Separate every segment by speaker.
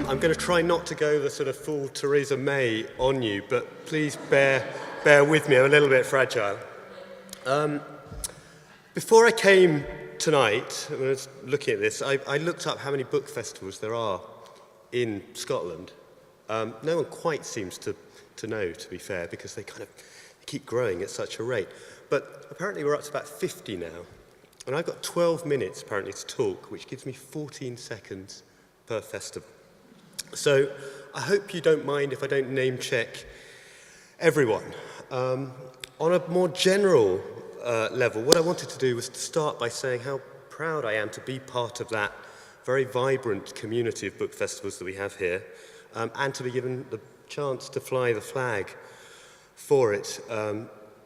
Speaker 1: I'm going to try not to go the sort of full Theresa May on you, but please bear with me. I'm a little bit fragile. Before I came tonight, when I was looking at this, I looked up how many book festivals there are in Scotland. No one quite seems to know, to be fair, because they kind of keep growing at such a rate. But apparently we're up to about 50 now. And I've got 12 minutes, apparently, to talk, which gives me 14 seconds per festival. So I hope you don't mind if I don't name check everyone. On a more general level, what I wanted to do was to start by saying how proud I am to be part of that very vibrant community of book festivals that we have here, and to be given the chance to fly the flag for it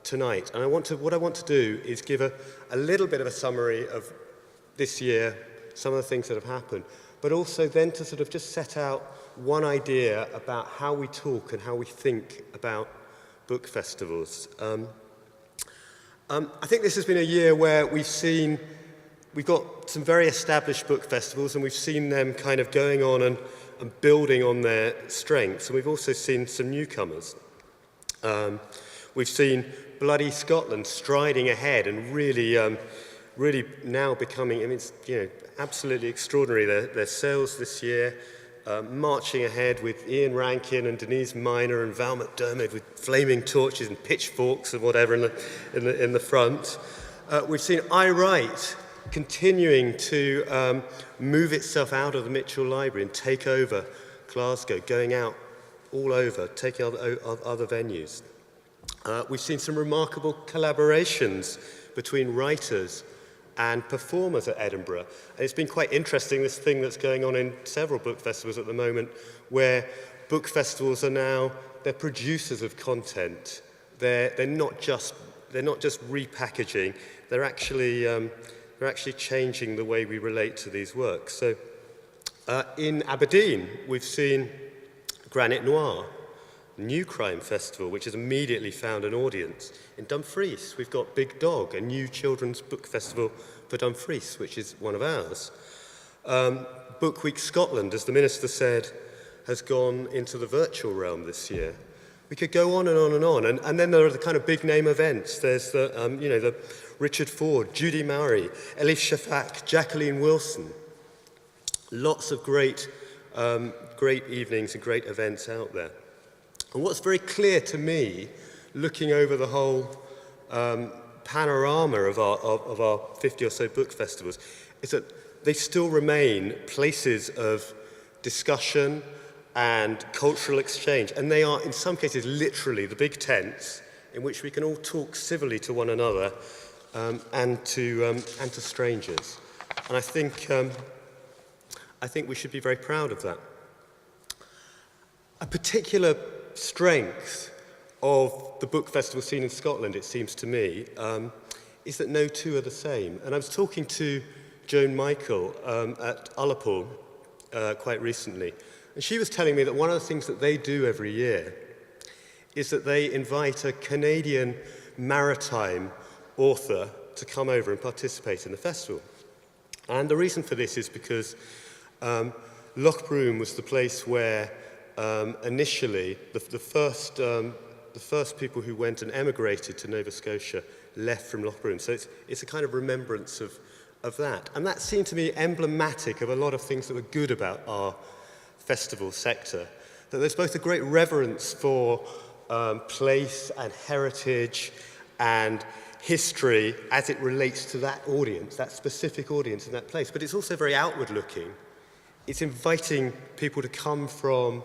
Speaker 1: tonight. And what I want to do is give a little bit of a summary of this year, some of the things that have happened, but also then to sort of just set out one idea about how we talk and how we think about book festivals. I think this has been a year where we've got some very established book festivals, and we've seen them kind of going on and building on their strengths, and we've also seen some newcomers. We've seen Bloody Scotland striding ahead and really now becoming, I mean, it's, absolutely extraordinary. Their sales this year, marching ahead with Ian Rankin and Denise Minor and Val McDermid with flaming torches and pitchforks and whatever in the front. We've seen I Write continuing to move itself out of the Mitchell Library and take over Glasgow, going out all over, taking other venues. We've seen some remarkable collaborations between writers and performers at Edinburgh. And it's been quite interesting, this thing that's going on in several book festivals at the moment, where book festivals are now, they're producers of content. They're not just repackaging, they're actually changing the way we relate to these works. So in Aberdeen, we've seen Granite Noir, New Crime Festival, which has immediately found an audience. In Dumfries, we've got Big Dog, a new children's book festival for Dumfries, which is one of ours. Book Week Scotland, as the Minister said, has gone into the virtual realm this year. We could go on and on and on. And then there are the kind of big name events. There's the Richard Ford, Judy Murray, Elif Shafak, Jacqueline Wilson. Lots of great evenings and great events out there. And what's very clear to me, looking over the whole panorama of our 50 or so book festivals, is that they still remain places of discussion and cultural exchange. And they are, in some cases, literally the big tents in which we can all talk civilly to one another and to strangers. And I think we should be very proud of that. A particular strength of the book festival scene in Scotland, it seems to me, is that no two are the same. And I was talking to Joan Michael at Ullapool quite recently, and she was telling me that one of the things that they do every year is that they invite a Canadian maritime author to come over and participate in the festival. And the reason for this is because Lochbroom was the place where initially the first people who went and emigrated to Nova Scotia left from Lochbroom. So it's a kind of remembrance of that. And that seemed to me emblematic of a lot of things that were good about our festival sector. That there's both a great reverence for place and heritage and history as it relates to that audience, that specific audience in that place. But it's also very outward looking. It's inviting people to come from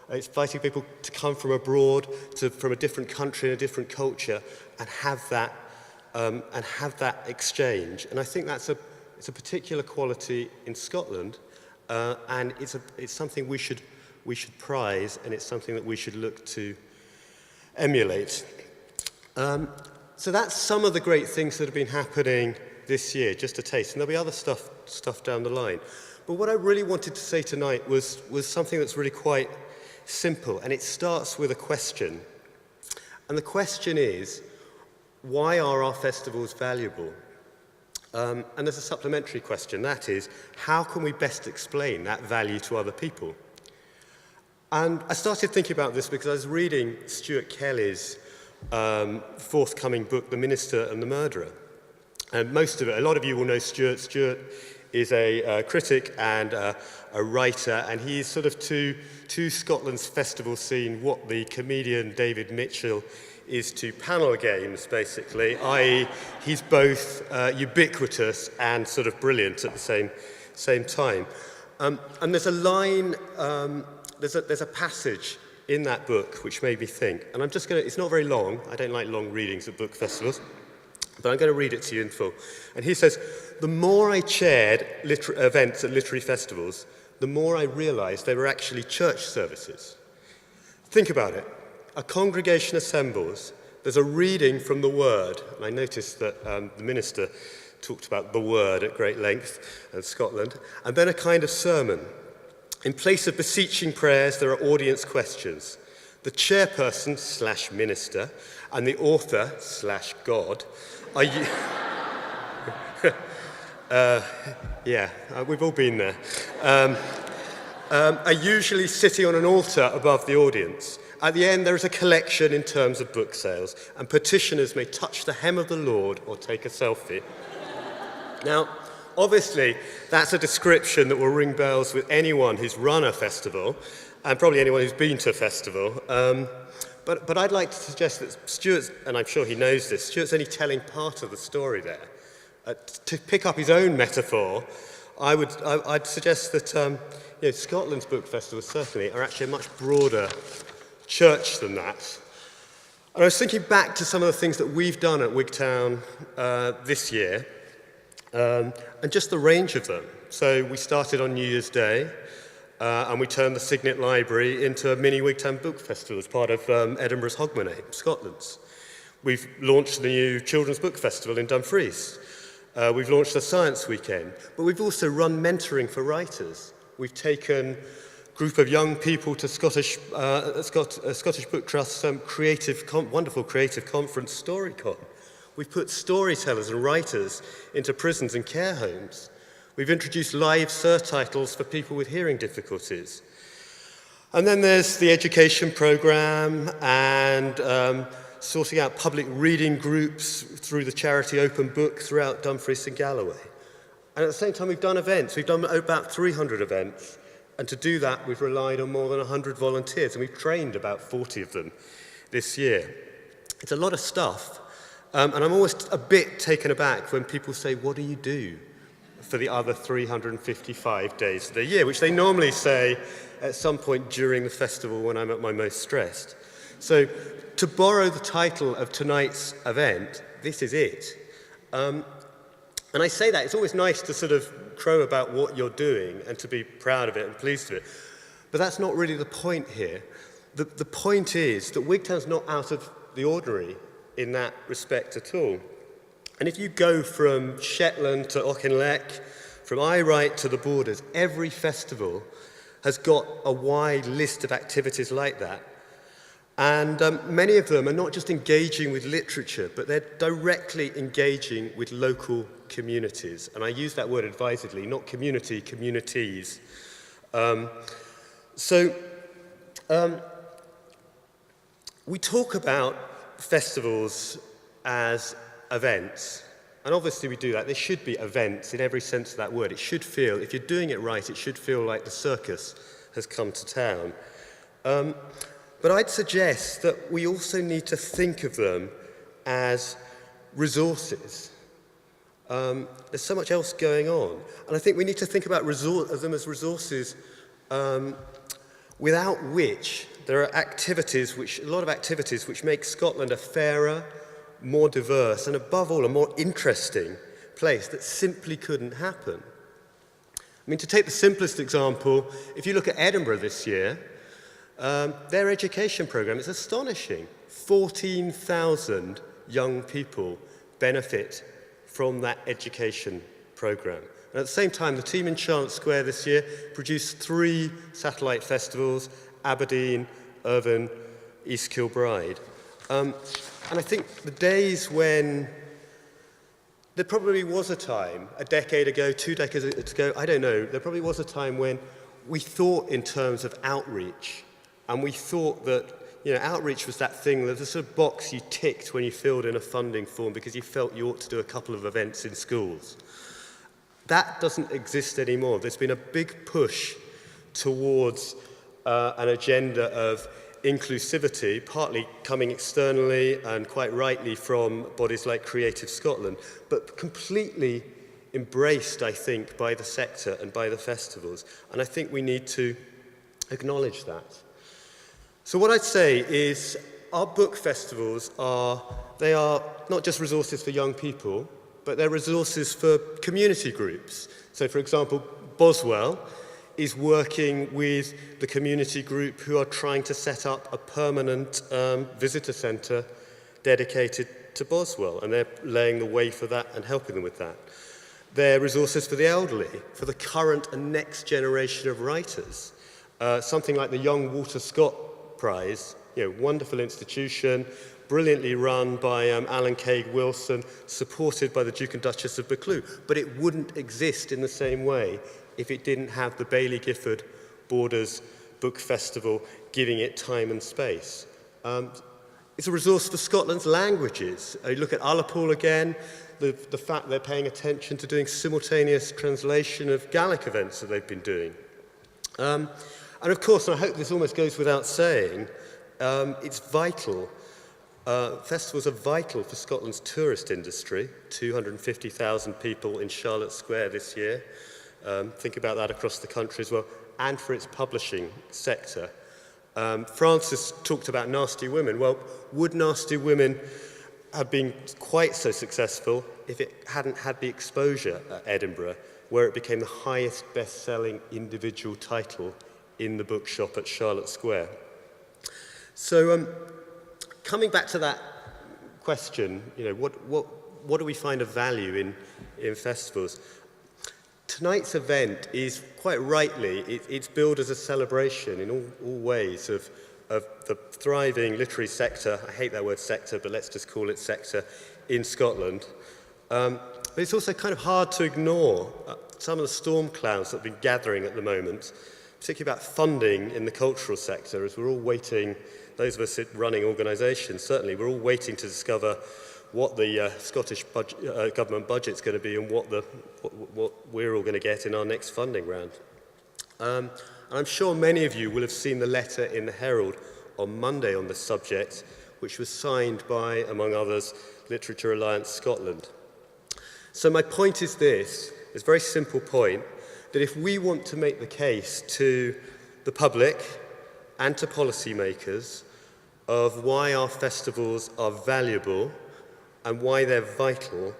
Speaker 1: abroad, from a different country and a different culture, and have that exchange. And I think it's a particular quality in Scotland, and it's something we should prize, and it's something that we should look to emulate. So that's some of the great things that have been happening this year, just a taste. And there'll be other stuff down the line. But what I really wanted to say tonight was something that's really quite simple, and it starts with a question. And the question is, why are our festivals valuable? And there's a supplementary question, that is, how can we best explain that value to other people? And I started thinking about this because I was reading Stuart Kelly's forthcoming book, The Minister and the Murderer. And most of it, a lot of you will know Stuart. Stuart is a critic and a writer, and he's sort of to Scotland's festival scene what the comedian David Mitchell is to panel games, basically, i.e. he's both ubiquitous and sort of brilliant at the same time. And there's a line, there's a passage in that book which made me think, and I'm just going to, it's not very long, I don't like long readings at book festivals, but I'm going to read it to you in full. And he says, the more I chaired events at literary festivals, the more I realised they were actually church services. Think about it. A congregation assembles, there's a reading from the Word, and I noticed that the minister talked about the Word at great length in Scotland, and then a kind of sermon. In place of beseeching prayers, there are audience questions. The chairperson / minister and the author / God are you... we've all been there. Are usually sitting on an altar above the audience. At the end, there is a collection in terms of book sales, and petitioners may touch the hem of the Lord or take a selfie. Now, obviously, that's a description that will ring bells with anyone who's run a festival, and probably anyone who's been to a festival. But I'd like to suggest that Stuart's, and I'm sure he knows this, Stuart's only telling part of the story there. To pick up his own metaphor, I'd suggest that Scotland's book festivals certainly are actually a much broader church than that. And I was thinking back to some of the things that we've done at Wigtown this year, and just the range of them. So we started on New Year's Day, and we turned the Signet Library into a mini Wigtown Book Festival as part of Edinburgh's Hogmanay, Scotland's. We've launched the new Children's Book Festival in Dumfries. We've launched a Science Weekend, but we've also run mentoring for writers. We've taken a group of young people to Scottish Book Trust's wonderful creative conference, StoryCon. We've put storytellers and writers into prisons and care homes. We've introduced live surtitles for people with hearing difficulties. And then there's the education programme and sorting out public reading groups through the charity Open Book throughout Dumfries and Galloway. And at the same time, we've done events. We've done about 300 events. And to do that, we've relied on more than 100 volunteers, and we've trained about 40 of them this year. It's a lot of stuff. And I'm always a bit taken aback when people say, what do you do for the other 355 days of the year, which they normally say at some point during the festival when I'm at my most stressed. So to borrow the title of tonight's event, this is it. And I say that, it's always nice to sort of crow about what you're doing and to be proud of it and pleased with it. But that's not really the point here. The point is that Wigtown's not out of the ordinary in that respect at all. And if you go from Shetland to Auchinleck, from Iright to the Borders, every festival has got a wide list of activities like that. And many of them are not just engaging with literature, but they're directly engaging with local communities. And I use that word advisedly, not community, communities. We talk about festivals as events, and obviously we do that. They should be events in every sense of that word. It should feel, if you're doing it right, it should feel like the circus has come to town. But I'd suggest that we also need to think of them as resources. There's so much else going on, and I think we need to think about them as resources without which there are activities, a lot of activities which make Scotland a fairer, more diverse, and above all, a more interesting place that simply couldn't happen. I mean, to take the simplest example, if you look at Edinburgh this year, their education programme is astonishing. 14,000 young people benefit from that education programme. And at the same time, the team in Charlotte Square this year produced 3 satellite festivals: Aberdeen, Irvine, East Kilbride. And I think the days when there probably was a time, a decade ago, 2 decades ago, I don't know, there probably was a time when we thought in terms of outreach And we thought that outreach was that thing, that the sort of box you ticked when you filled in a funding form because you felt you ought to do a couple of events in schools. That doesn't exist anymore. There's been a big push towards an agenda of inclusivity, partly coming externally and quite rightly from bodies like Creative Scotland, but completely embraced, I think, by the sector and by the festivals. And I think we need to acknowledge that. So what I'd say is our book festivals are not just resources for young people, but they're resources for community groups. So for example, Boswell is working with the community group who are trying to set up a permanent visitor centre dedicated to Boswell, and they're laying the way for that and helping them with that. They're resources for the elderly, for the current and next generation of writers. Something like the Young Walter Scott Prize, wonderful institution, brilliantly run by Alan Craig Wilson, supported by the Duke and Duchess of Buccleuch, but it wouldn't exist in the same way if it didn't have the Baillie Gifford Borders Book Festival giving it time and space. It's a resource for Scotland's languages. You look at Ullapool again, the fact they're paying attention to doing simultaneous translation of Gaelic events that they've been doing. And of course, and I hope this almost goes without saying, it's vital. Festivals are vital for Scotland's tourist industry. 250,000 people in Charlotte Square this year. Think about that across the country as well, and for its publishing sector. Francis talked about Nasty Women. Well, would Nasty Women have been quite so successful if it hadn't had the exposure at Edinburgh, where it became the highest best-selling individual title in the bookshop at Charlotte Square? So, coming back to that question, what do we find of value in festivals? Tonight's event is quite rightly, it's billed as a celebration in all ways of the thriving literary sector. I hate that word sector, but let's just call it sector in Scotland. But it's also kind of hard to ignore some of the storm clouds that have been gathering at the moment, particularly about funding in the cultural sector, as we're all waiting, those of us running organisations, certainly, we're all waiting to discover what the Scottish government budget's going to be and what we're all going to get in our next funding round. And I'm sure many of you will have seen the letter in the Herald on Monday on this subject, which was signed by, among others, Literature Alliance Scotland. So my point is this, it's a very simple point, that if we want to make the case to the public and to policymakers of why our festivals are valuable and why they're vital,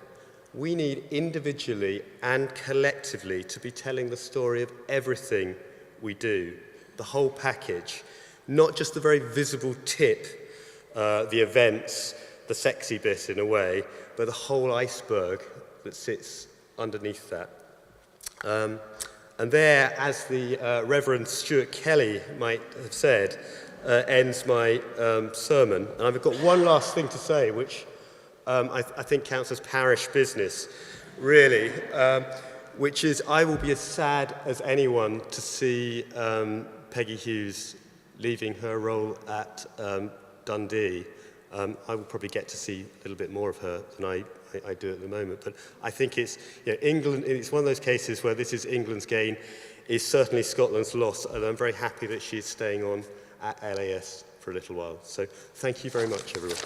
Speaker 1: we need individually and collectively to be telling the story of everything we do, the whole package, not just the very visible tip, the events, the sexy bit in a way, but the whole iceberg that sits underneath that. And there, as the Reverend Stuart Kelly might have said, ends my sermon. And I've got one last thing to say, which I think counts as parish business, really, which is I will be as sad as anyone to see Peggy Hughes leaving her role at Dundee. I will probably get to see a little bit more of her than I do at the moment. But I think it's, England, it's one of those cases where this is England's gain, is certainly Scotland's loss, and I'm very happy that she's staying on at LAS for a little while. So thank you very much, everyone.